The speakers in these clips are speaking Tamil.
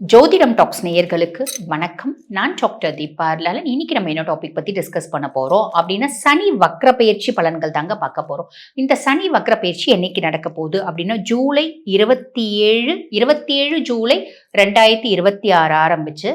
ஜோதிடம் டாக்ஸ் நேயர்களுக்கு வணக்கம். நான் டாக்டர் தீபா லாலன். இன்னைக்கு நம்ம என்ன டாபிக் பத்தி டிஸ்கஸ் பண்ண போறோம் அப்படின்னா சனி வக்ர பயிற்சி பலன்கள் தாங்க பார்க்க போறோம். இந்த சனி வக்ர பயிற்சி என்னைக்கு நடக்க போகுது அப்படின்னா ஜூலை 27 ஜூலை 2026 ஆரம்பிச்சு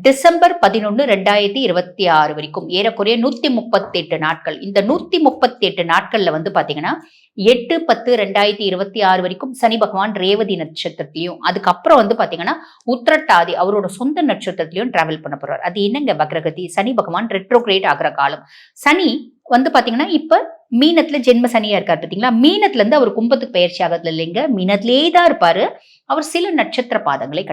டிசம்பர் 11 2026 வரைக்கும் ஏறக்குறைய 138 நாட்கள். இந்த 138 நாட்கள்ல வந்து பாத்தீங்கன்னா 8/10/2026 வரைக்கும் சனி பகவான் ரேவதி நட்சத்திரத்திலையும், அதுக்கப்புறம் வந்து பாத்தீங்கன்னா உத்திரட்டாதி அவரோட சொந்த நட்சத்திரத்திலையும் டிராவல் பண்ண போறார். அது என்னங்க வக்ரகதி? சனி பகவான் ரெட்ரோகிரேட் ஆகிற காலம். சனி வந்து பாத்தீங்கன்னா இப்ப மீனத்துல ஜென்ம சனியா இருக்காரு பாத்தீங்களா? மீனத்துல இருந்து அவர் கும்பத்துக்கு பயிற்சி ஆகிறதுல இல்லைங்க, மீனத்திலேயே தான் இருப்பாரு. அவர் சில நட்சத்திர பாதங்களை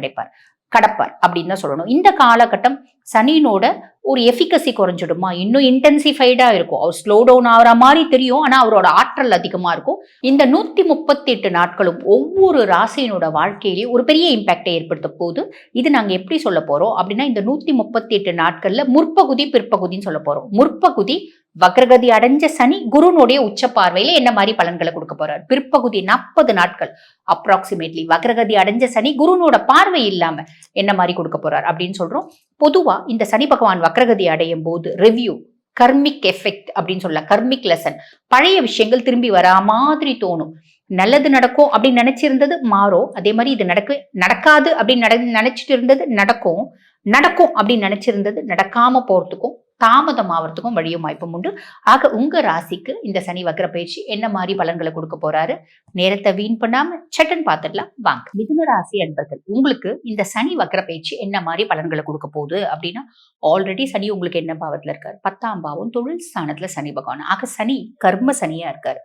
கடப்பார் அப்படின்னு தான் சொல்லணும். இந்த காலகட்டம் சனியினோட ஒரு எஃபிகசி குறைஞ்சிடுமா, இன்னும் இன்டென்சிஃபைடா இருக்கும். அவர் ஸ்லோ டவுன் ஆகிற மாதிரி தெரியும், ஆனா அவரோட ஆற்றல் அதிகமா இருக்கும். இந்த 138 நாட்களும் ஒவ்வொரு ராசியினோட வாழ்க்கையிலேயே ஒரு பெரிய இம்பாக்டை ஏற்படுத்த போகுது. இது நாங்க எப்படி சொல்ல போறோம் அப்படின்னா, இந்த 138 நாட்கள்ல முற்பகுதி பிற்பகுதின்னு சொல்ல போறோம். முற்பகுதி வக்ரகதி அடைஞ்ச சனி குருனுடைய உச்ச பார்வையில என்ன மாதிரி பலன்களை கொடுக்க போறார். பிற்பகுதி 40 நாட்கள் அப்ராக்சிமேட்லி வக்ரகதி அடைஞ்ச சனி குருனோட பார்வை இல்லாம என்ன மாதிரி கொடுக்க போறார் அப்படின்னு சொல்றோம். பொதுவா இந்த சனி பகவான் வக்ரகதி அடையும் போது ரிவ்யூ, கர்மிக் எஃபெக்ட் அப்படின்னு சொல்லலாம், கர்மிக் லெசன், பழைய விஷயங்கள் திரும்பி வரா மாதிரி தோணும். நல்லது நடக்கும் அப்படின்னு நினைச்சிருந்தது மாறும். அதே மாதிரி இது நடக்காது அப்படின்னு நினைச்சிட்டு இருந்தது நடக்கும் அப்படின்னு நினைச்சிருந்தது நடக்காம போறதுக்கும் தாமதம் ஆகிறதுக்கும் வழியும் வாய்ப்பும் உண்டு. ஆக உங்க ராசிக்கு இந்த சனி வக்ர பயிற்சி என்ன மாதிரி பலன்களை கொடுக்க போறாரு? நேரத்தை வீண் பண்ணாம சட்டன் பார்த்துடலாம் வாங்க. மிதுன ராசி அன்பர்கள், உங்களுக்கு இந்த சனி வக்ர பயிற்சி என்ன மாதிரி பலன்களை கொடுக்க போகுது அப்படின்னா, ஆல்ரெடி சனி உங்களுக்கு என்ன பாவத்துல இருக்காரு? 10ஆம் பாவம் தொழில் ஸ்தானத்துல சனி பகவான். ஆக சனி கர்ம சனியா இருக்காரு.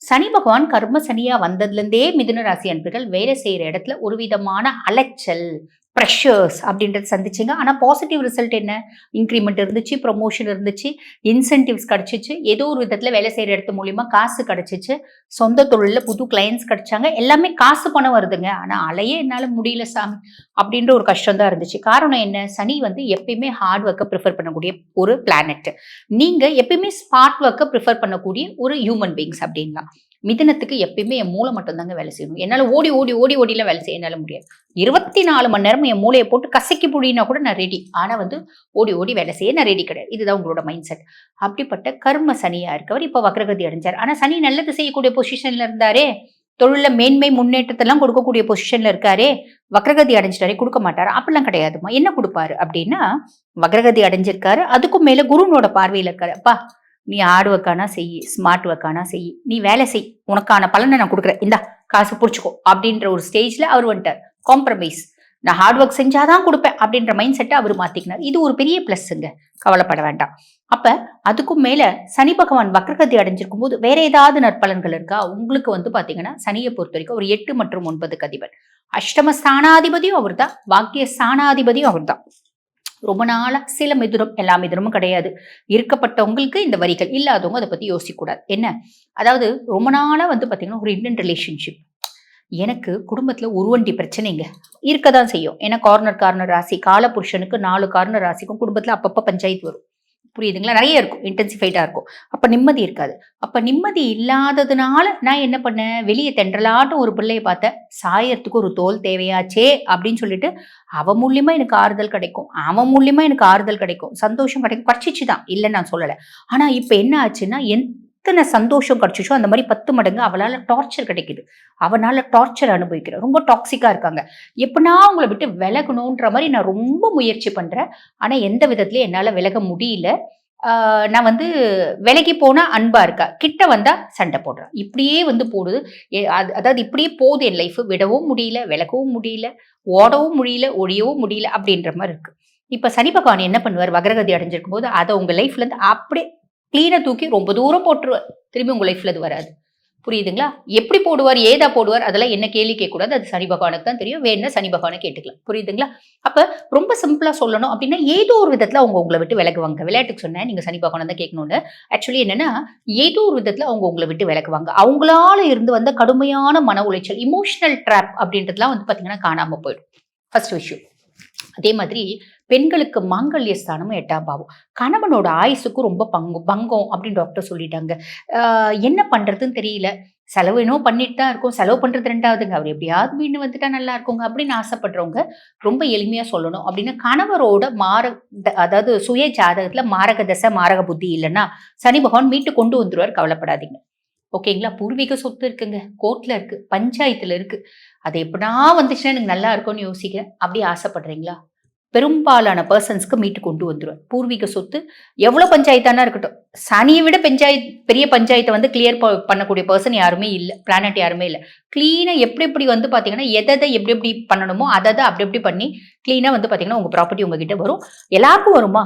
சனி பகவான் கர்ம சனியா வந்ததுல இருந்தே மிதுன ராசி அன்பர்கள் வேலை செய்யற இடத்துல ஒரு விதமான அலைச்சல், ப்ரெஷர்ஸ் அப்படின்றது சந்திச்சிங்க. ஆனால் பாசிட்டிவ் ரிசல்ட் என்ன? இன்க்ரிமெண்ட் இருந்துச்சு, ப்ரொமோஷன் இருந்துச்சு, இன்சென்டிவ்ஸ் கிடைச்சிச்சு, ஏதோ ஒரு விதத்தில் வேலை செய்கிற இடத்து மூலியமா காசு கிடைச்சிச்சு, சொந்த தொழிலில் புது கிளைண்ட்ஸ் கிடைச்சாங்க, எல்லாமே காசு பணம் வருதுங்க. ஆனால் அலையே என்னால் முடியல சாமி அப்படின்ற ஒரு கஷ்டம் தான் இருந்துச்சு. காரணம் என்ன? சனி வந்து எப்பயுமே ஹார்ட் ஒர்க்கை ப்ரிஃபர் பண்ணக்கூடிய ஒரு பிளானட். நீங்கள் எப்பயுமே ஸ்மார்ட் ஒர்க்கை ப்ரிஃபர் பண்ணக்கூடிய ஒரு ஹியூமன் பீயிங்ஸ் அப்படின்லாம். மிதனத்துக்கு எப்பயுமே என் மூளை மட்டும் தாங்க வேலை செய்யணும். என்னால் ஓடிலாம் வேலை செய்ய என்னால் முடியாது. 24 மணி நேரம் என் மூளையை போட்டு கசக்கி புடினா கூட நான் ரெடி. ஆனால் வந்து ஓடி வேலை செய்ய நான் ரெடி கிடையாது. இதுதான் உங்களோட மைண்ட் செட். அப்படிப்பட்ட கர்ம சனியா இருக்கவர் இப்போ வக்ரகதி அடைஞ்சார். ஆனால் சனி நல்லது செய்யக்கூடிய பொசிஷன்ல இருந்தாரே, தொழில மேன்மை முன்னேற்றத்தெல்லாம் கொடுக்கக்கூடிய பொசிஷன்ல இருக்காரே, வக்ரகதி அடைஞ்சிட்டாரே கொடுக்க மாட்டாரு? அப்படிலாம் கிடையாதுமா. என்ன கொடுப்பாரு அப்படின்னா, வக்ரகதி அடைஞ்சிருக்காரு, அதுக்கும் மேல குருனோட பார்வையில் இருக்காரு. அப்பா நீ ஹார்ட் ஒர்க்கானா செய், ஸ்மார்ட் ஒர்க்கானா செய், நீ வேலை செய், உனக்கான பலனை நான் கொடுக்குறேன், இந்தா காசு பிடிச்சிக்கோ அப்படின்ற ஒரு ஸ்டேஜ்ல அவர் வந்துட்டார். காம்ப்ரமைஸ், நான் ஹார்ட் ஒர்க் செஞ்சாதான் கொடுப்பேன் அப்படின்ற மைண்ட் செட்டை அவர் மாத்திக்கினார். இது ஒரு பெரிய பிளஸ்ங்க, கவலைப்பட வேண்டாம். அப்ப அதுக்கும் மேல சனி பகவான் வக்ரகதி அடைஞ்சிருக்கும் போது வேற ஏதாவது நற்பலன்கள் இருக்கா? உங்களுக்கு வந்து பாத்தீங்கன்னா சனியை பொறுத்த வரைக்கும் ஒரு 8 மற்றும் 9 அதிபன், அஷ்டம ஸ்தானாதிபதியும் அவர் தான், பாக்கிய ஸ்தானாதிபதியும் அவர் தான். ரொம்ப நாளா சில மிதுனம், எல்லா மிதுனமும் கிடையாது, இருக்கப்பட்டவங்களுக்கு இந்த வரிகள், இல்லாதவங்க அதை பத்தி யோசிக்க கூடாது. என்ன அதாவது, ரொம்ப நாளா வந்து பாத்தீங்கன்னா ஒரு இந்தியன் ரிலேஷன்ஷிப், எனக்கு குடும்பத்துல ஒரு வண்டி பிரச்சனைங்க இருக்கதான் செய்யும். ஏன்னா கார்னர் ராசி, கால புருஷனுக்கு 4 கார்னர் ராசிக்கும் குடும்பத்துல அப்பப்ப பஞ்சாயத்து வரும். புரியுதுங்களா? நிறைய இருக்கும், இன்டென்சிஃபைடா இருக்கும். அப்ப நிம்மதி இருக்காது. அப்ப நிம்மதி இல்லாததுனால நான் என்ன பண்ணேன், வெளியே தென்றலாட்டும் ஒரு பிள்ளைய பார்த்தேன், சாயறதுக்கு ஒரு தோல் தேவையாச்சே அப்படின்னு சொல்லிட்டு அவன் மூலியமா எனக்கு ஆறுதல் கிடைக்கும், அவன் மூலியமா எனக்கு ஆறுதல் கிடைக்கும், சந்தோஷம் கிடைக்கும். கிடைச்சிச்சுதான், இல்லைன்னு நான் சொல்லலை. ஆனா இப்ப என்ன ஆச்சுன்னா, எத்தனை சந்தோஷம் கிடைச்சிச்சோ அந்த மாதிரி 10 மடங்கு அவளால டார்ச்சர் கிடைக்குது, அவனால டார்ச்சர் அனுபவிக்கிறேன். ரொம்ப டாக்ஸிக்கா இருக்காங்க. எப்படின்னா உங்களை விட்டு விலகணுன்ற மாதிரி நான் ரொம்ப முயற்சி பண்றேன். ஆனா எந்த விதத்துலயும் என்னால விலக முடியல. நான் வந்து விலகி போனா அன்பா இருக்கா, கிட்ட வந்தா சண்டை போடுறேன். இப்படியே வந்து போடுது. அதாவது இப்படியே போகுது என் லைஃப். விடவும் முடியல, விலகவும் முடியல, ஓடவும் முடியல, ஒழியவும் முடியல அப்படின்ற மாதிரி இருக்கு. இப்ப சனி பகவான் என்ன பண்ணுவார்? வக்ரகதி அடைஞ்சிருக்கும் போது அதை உங்க லைஃப்ல இருந்து அப்படியே கிளீனா தூக்கி ரொம்ப தூரம் போட்டுருவார். திரும்பி உங்க லைஃப்ல அது வராது. புரியுதுங்களா? எப்படி போடுவார், ஏதா போடுவார், அதெல்லாம் என்ன கேள்வி கேட்கக்கூடாது. அது சனி பகவானுக்கு தான் தெரியும். வேணும்னா சனி பகவானை கேட்டுக்கலாம். புரியுதுங்களா? அப்ப ரொம்ப சிம்பிளா சொல்லணும் அப்படின்னா, ஏதோ ஒரு விதத்துல அவங்க உங்களை விட்டு விலகுவாங்க. விளையாட்டுக்கு சொன்னேன், நீங்க சனி பகவானை தான் கேட்கணும்னு. ஆக்சுவலி என்னன்னா, ஏதோ ஒரு விதத்துல அவங்க உங்களை விட்டு விலகுவாங்க. அவங்களால இருந்து வந்த கடுமையான மன உளைச்சல், இமோஷனல் ட்ராப் அப்படின்றதுலாம் வந்து பாத்தீங்கன்னா காணாம போயிடும். ஃபர்ஸ்ட் விஷயம். அதே மாதிரி பெண்களுக்கு மாங்கல்ய ஸ்தானமும் 8ஆம் பாவம். கணவனோட ஆயுசுக்கு ரொம்ப பங்கம் அப்படின்னு டாக்டர் சொல்லிட்டாங்க. என்ன பண்றதுன்னு தெரியல. செலவு இன்னும் பண்ணிட்டு தான் இருக்கோம். செலவு பண்றது 2வதுங்க. அவர் எப்படியாவது மீண்டு வந்துட்டா நல்லா இருக்குங்க அப்படின்னு ஆசைப்படுறவங்க, ரொம்ப எளிமையா சொல்லணும் அப்படின்னா, கணவரோட அதாவது சுய ஜாதகத்துல மாரக தசை, மாரக புத்தி இல்லன்னா, சனி பகவான் மீட்டு கொண்டு வந்துருவார். கவலைப்படாதீங்க. ஓகேங்களா? பூர்வீக சொத்து இருக்குங்க. கோர்ட்ல இருக்கு. பஞ்சாயத்துல இருக்கு. அது எப்படா வந்துச்சுன்னா எனக்கு நல்லா இருக்கும்னு யோசிக்கிறேன். அப்படி ஆசைப்படுறீங்களா? பெரும்பாலான பெர்சன்ஸ்க்கு மீட்டு கொண்டு வந்துருவார். பூர்வீக சொத்து எவ்வளோ பஞ்சாயத்தானா இருக்கட்டும். சனியை விட பெரிய பஞ்சாயத்த வந்து கிளியர் பண்ணக்கூடிய பெர்சன் யாருமே இல்ல. பிளானட் யாருமே இல்ல. கிளீனா எப்படி எப்படி வந்து பார்த்தீங்கன்னா, எப்படி எப்படி பண்ணணுமோ அத அப்படி எப்படி பண்ணி கிளீனா வந்து பார்த்தீங்கன்னா, உங்க ப்ராப்பர்ட்டி உங்ககிட்ட வரும். எல்லாருக்கும் வருமா?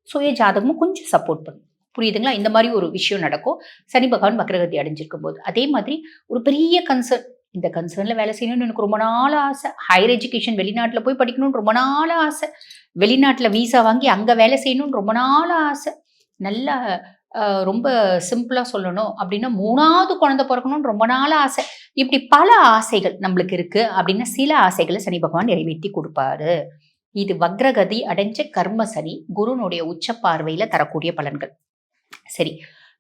சுய ஜாதகமும் கொஞ்சம் சப்போர்ட் பண்ணும். புரியுதுங்களா? இந்த மாரி ஒரு விஷயம் நடக்கும். சனி பகவான் வக்ரகதி அடைஞ்சிருக்கும்போது. அதே மாதிரி ஒரு பெரிய கன்சர்ன். இந்த கன்சர்ன்ல வேலை செய்யணும்னு எனக்கு ரொம்ப நாள் ஆசை. ஹையர் எஜுகேஷன் வெளிநாட்டுல போய் படிக்கணும்னு ரொம்ப நாள் ஆசை. வெளிநாட்டுல விசா வாங்கி அங்க வேலை செய்யணும்னு ரொம்ப நாள் ஆசை. நல்லா ரொம்ப சிம்பிளா சொல்லணும் அப்படின்னா 3வது குழந்தை பொறக்கணும்னு ரொம்ப நாள் ஆசை. இப்படி பல ஆசைகள் நம்மளுக்கு இருக்கு அப்படின்னா, சில ஆசைகள சனி பகவான் நிறைவேத்தி குடுப்பாரு. இது வக்ரகதி அடைஞ்ச கர்ம சனி, குருனுடைய உச்ச பார்வையில தரக்கூடிய பலன்கள். சரி.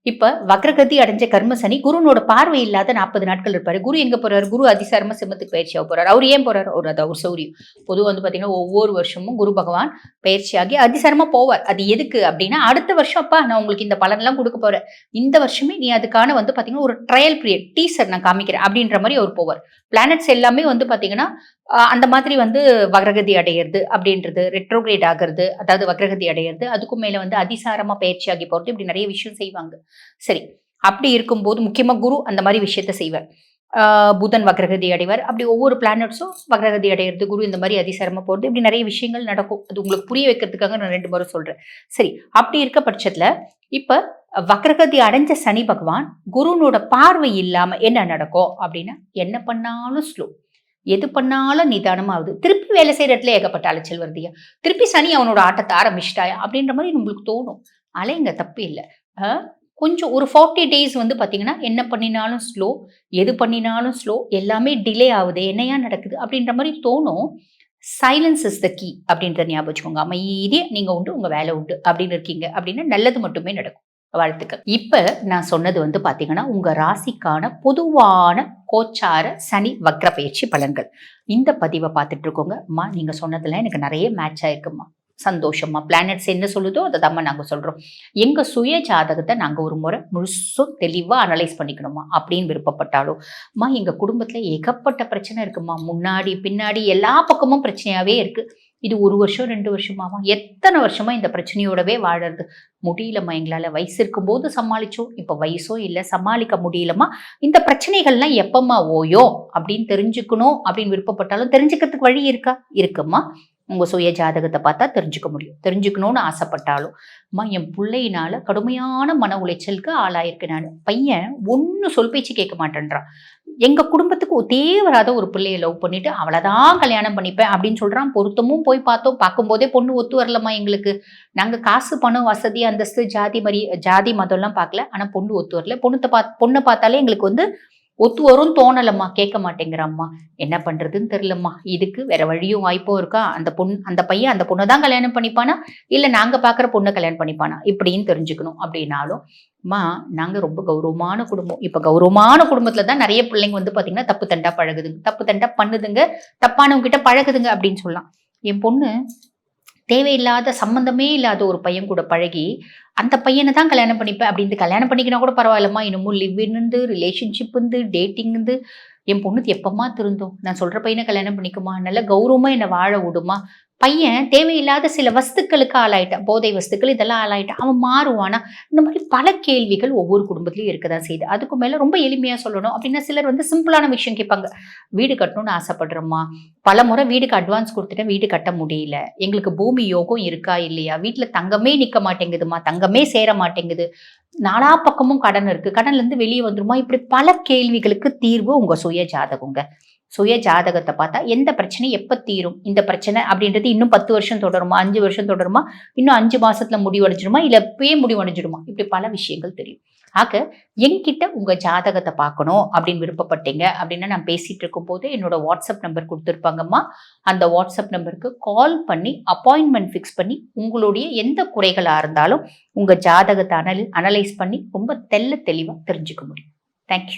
இப்ப வக்ரகதி அடைஞ்ச கர்ம சனி குருனோட பார்வை இல்லாத 40 நாட்கள் இருப்பாரு. குரு எங்க போறாரு? குரு அதிசாரமா சிம்மத்துக்கு பயிற்சியாக போறாரு. அவர் ஏன் போறாரு? அவர் சௌரியம். பொதுவா வந்து பாத்தீங்கன்னா, ஒவ்வொரு வருஷமும் குரு பகவான் பயிற்சியாகி அதிசாரமா போவார். அது எதுக்கு அப்படின்னா, அடுத்த வருஷம் அப்பா நான் உங்களுக்கு இந்த பலன்லாம் கொடுக்க போறேன். இந்த வருஷமே நீ அதுக்கான வந்து பாத்தீங்கன்னா, ஒரு ட்ரையல் பீரியட் டீசர் நான் காமிக்கிறேன் அப்படின்ற மாதிரி அவர் போவார். பிளானட்ஸ் எல்லாமே வந்து பாத்தீங்கன்னா, அந்த மாதிரி வந்து வக்ரகதி அடையிறது அப்படின்றது, ரெட்ரோகிரேட் ஆகிறது, அதாவது வக்ரகதி அடையிறது, அதுக்கும் மேல வந்து அதிசாரமா பயிற்சியாகி போறது, இப்படி நிறைய விஷயம் செய்வாங்க. சரி. அப்படி இருக்கும்போது முக்கியமா குரு அந்த மாதிரி விஷயத்த செய்வார். புதன் வக்ரகதி அடைவார். அப்படி ஒவ்வொரு பிளானட்ஸும் வக்ரகதி அடையிறது, குரு இந்த மாதிரி அதிசாரமா போறது, இப்படி நிறைய விஷயங்கள் நடக்கும். அது உங்களுக்கு புரிய வைக்கிறதுக்காக நான் 2 முறை சொல்றேன். சரி. அப்படி இருக்க பட்சத்துல இப்ப வக்ரகதி அடைஞ்ச சனி பகவான் குருனோட பார்வை இல்லாம என்ன நடக்கும் அப்படின்னா, என்ன பண்ணாலும் ஸ்லோ. எது பண்ணாலும் நிதானமாகுது. திருப்பி வேலை செய்யற இடத்துல ஏகப்பட்ட அலைச்சல் வருதுயா. திருப்பி சனி அவனோட ஆட்டத்தை ஆரம்பிச்சிட்டாயா அப்படின்ற மாதிரி நம்மளுக்கு தோணும். அலைங்க தப்பு இல்ல. கொஞ்சம் ஒரு 40 டேஸ் வந்து பார்த்தீங்கன்னா, என்ன பண்ணினாலும் ஸ்லோ, எது பண்ணினாலும் ஸ்லோ, எல்லாமே டிலே ஆகுது. என்னையா நடக்குது? அப்படின்ற மாரி தோணும். சைலன்ஸ் இஸ் த கீ அப்படின்றத ஞாபகம் வச்சுக்கோங்க. அமைதியா நீங்க உண்டு, உங்க வேலை உண்டு அப்படின்னு இருக்கீங்க அப்படின்னா, நல்லது மட்டுமே நடக்கும். வாழ்த்துக்கள். இப்ப நான் சொன்னது வந்து பார்த்தீங்கன்னா, உங்க ராசிக்கான பொதுவான கோச்சார சனி வக்ர பயிற்சி பலன்கள். இந்த பதிவ பார்த்துட்டு இருக்கோங்க. அம்மா நீங்க சொன்னதெல்லாம் எனக்கு நெறைய மேட்ச் ஆயிருக்கும்மா. சந்தோஷமா. பிளானட்ஸ் என்ன சொல்லுதோ அததாம்மா நாங்க சொல்றோம். எங்க சுய ஜாதகத்த நாங்க ஒரு முறை முழுசும் தெளிவா அனலைஸ் பண்ணிக்கணுமா அப்படின்னு விருப்பப்பட்டாலும், அம்மா எங்க குடும்பத்துல ஏகப்பட்ட பிரச்சனை இருக்குமா. முன்னாடி, பின்னாடி எல்லா பக்கமும் பிரச்சனையாவே இருக்கு. இது 1 வருஷம், 2 வருஷமாவா? எத்தன வருஷமா இந்த பிரச்சனையோடவே வாழறது? முடியலம்மா எங்களால. வயசு இருக்கும்போது சமாளிச்சோம். இப்ப வயசும் இல்ல, சமாளிக்க முடியலம்மா. இந்த பிரச்சனைகள்லாம் எப்பம்மா ஓயும் அப்படின்னு தெரிஞ்சுக்கணும் அப்படின்னு விருப்பப்பட்டாலும், தெரிஞ்சுக்கிறதுக்கு வழி இருக்கா? இருக்கும்மா. உங்க சுய ஜாதகத்தை பார்த்தா தெரிஞ்சுக்க முடியும். தெரிஞ்சுக்கணும்னு ஆசைப்பட்டாலும், அம்மா என் புள்ளையினால கடுமையான மன உளைச்சலுக்கு ஆளாயிருக்கேன் நானு. பையன் ஒண்ணும் சொல் பேச்சு கேட்க மாட்டேன்றான். எங்க குடும்பத்துக்கு ஒத்தே வராத ஒரு பிள்ளைய லவ் பண்ணிட்டு அவளதான் கல்யாணம் பண்ணிப்பேன் அப்படின்னு சொல்றான். பொருத்தமும் போய் பார்த்தோம். பார்க்கும்போதே பொண்ணு ஒத்து வரலம்மா எங்களுக்கு. நாங்க காசு, பணம், வசதி, அந்தஸ்து, ஜாதி மதம்லாம் பார்க்கல. ஆனா பொண்ணு ஒத்து வரல. பொண்ணை பார்த்தாலே எங்களுக்கு வந்து ஒத்து வரும் தோணலம்மா. கேட்க மாட்டேங்கிறாம்மா. என்ன பண்றதுன்னு தெரியலம்மா. இதுக்கு வேற வழியும் வாய்ப்பும் இருக்கா? அந்த பையன் அந்த பொண்ணை தான் கல்யாணம் பண்ணிப்பானா? இல்ல நாங்க பார்க்குற பொண்ணை கல்யாணம் பண்ணிப்பானா? இப்படின்னு தெரிஞ்சுக்கணும் அப்படின்னாலும், அம்மா நாங்க ரொம்ப கௌரவமான குடும்பம். இப்ப கௌரவமான குடும்பத்துல தான் நிறைய பிள்ளைங்க வந்து பாத்தீங்கன்னா தப்பு தண்டா பழகுதுங்க. தப்பு தண்டா பண்ணுதுங்க. தப்பானவங்க கிட்ட பழகுதுங்க அப்படின்னு சொல்லலாம். என் பொண்ணு தேவையில்லாத சம்மந்தமே இல்லாத ஒரு பையன் கூட பழகி, அந்த பையன தான் கல்யாணம் பண்ணிப்பேன் அப்படின்னு கல்யாணம் பண்ணிக்கினா கூட பரவாயில்லம்மா. இன்னமும் லிவ் இன் ரிலேஷன்ஷிப் டேட்டிங் என் பொண்ணுக்கு எப்பம்மா திருந்தும்? நான் சொல்ற பையனை கல்யாணம் பண்ணிக்குமா? நல்ல கௌரவமா என்ன வாழ விடுமா? பையன் தேவையில்லாத சில வஸ்துக்களுக்கு ஆளாயிட்டான். போதை வஸ்துக்கள் இதெல்லாம் ஆளாயிட்டான். அவன் மாறுவானா? இந்த மாதிரி பல கேள்விகள் ஒவ்வொரு குடும்பத்திலயும் இருக்கதான் செய்யுது. அதுக்கு மேல ரொம்ப எளிமையா சொல்லணும் அப்படின்னா, சிலர் வந்து சிம்பிளான விஷயம் கேட்பாங்க. வீடு கட்டணும்னு ஆசைப்படுறோம்மா. பல முறை வீடுக்கு அட்வான்ஸ் கொடுத்துட்டேன். வீடு கட்ட முடியல. எங்களுக்கு பூமி யோகம் இருக்கா இல்லையா? வீட்டுல தங்கமே நிக்க மாட்டேங்குதுமா. தங்கமே சேர மாட்டேங்குது. நாலா பக்கமும் கடன் இருக்கு. கடன்ல இருந்து வெளியே வந்துருமா? இப்படி பல கேள்விகளுக்கு தீர்வு உங்க சுய ஜாதகங்க. சுய ஜாதகத்தை பார்த்தா எந்த பிரச்சனை எப்ப தீரும்? இந்த பிரச்சனை அப்படின்றது இன்னும் 10 வருஷம் தொடருமா? 5 வருஷம் தொடருமா? இன்னும் 5 மாசத்துல முடிவடைஞ்சிடுமா? இல்ல இப்பயே முடிவடைஞ்சிடுமா? இப்படி பல விஷயங்கள் தெரியும். ஆக என்கிட்ட உங்க ஜாதகத்தை பார்க்கணும் அப்படின்னு விருப்பப்பட்டீங்க அப்படின்னா, நான் பேசிட்டு இருக்கும் போது என்னோட வாட்ஸ்அப் நம்பர் கொடுத்துருப்பாங்கம்மா. அந்த வாட்ஸ்அப் நம்பருக்கு கால் பண்ணி அப்பாயின்மெண்ட் ஃபிக்ஸ் பண்ணி உங்களுடைய எந்த குறைகளா இருந்தாலும் உங்க ஜாதகத்தை அனலைஸ் பண்ணி ரொம்ப தெளிவா தெரிஞ்சுக்க முடியும். தேங்க்யூ.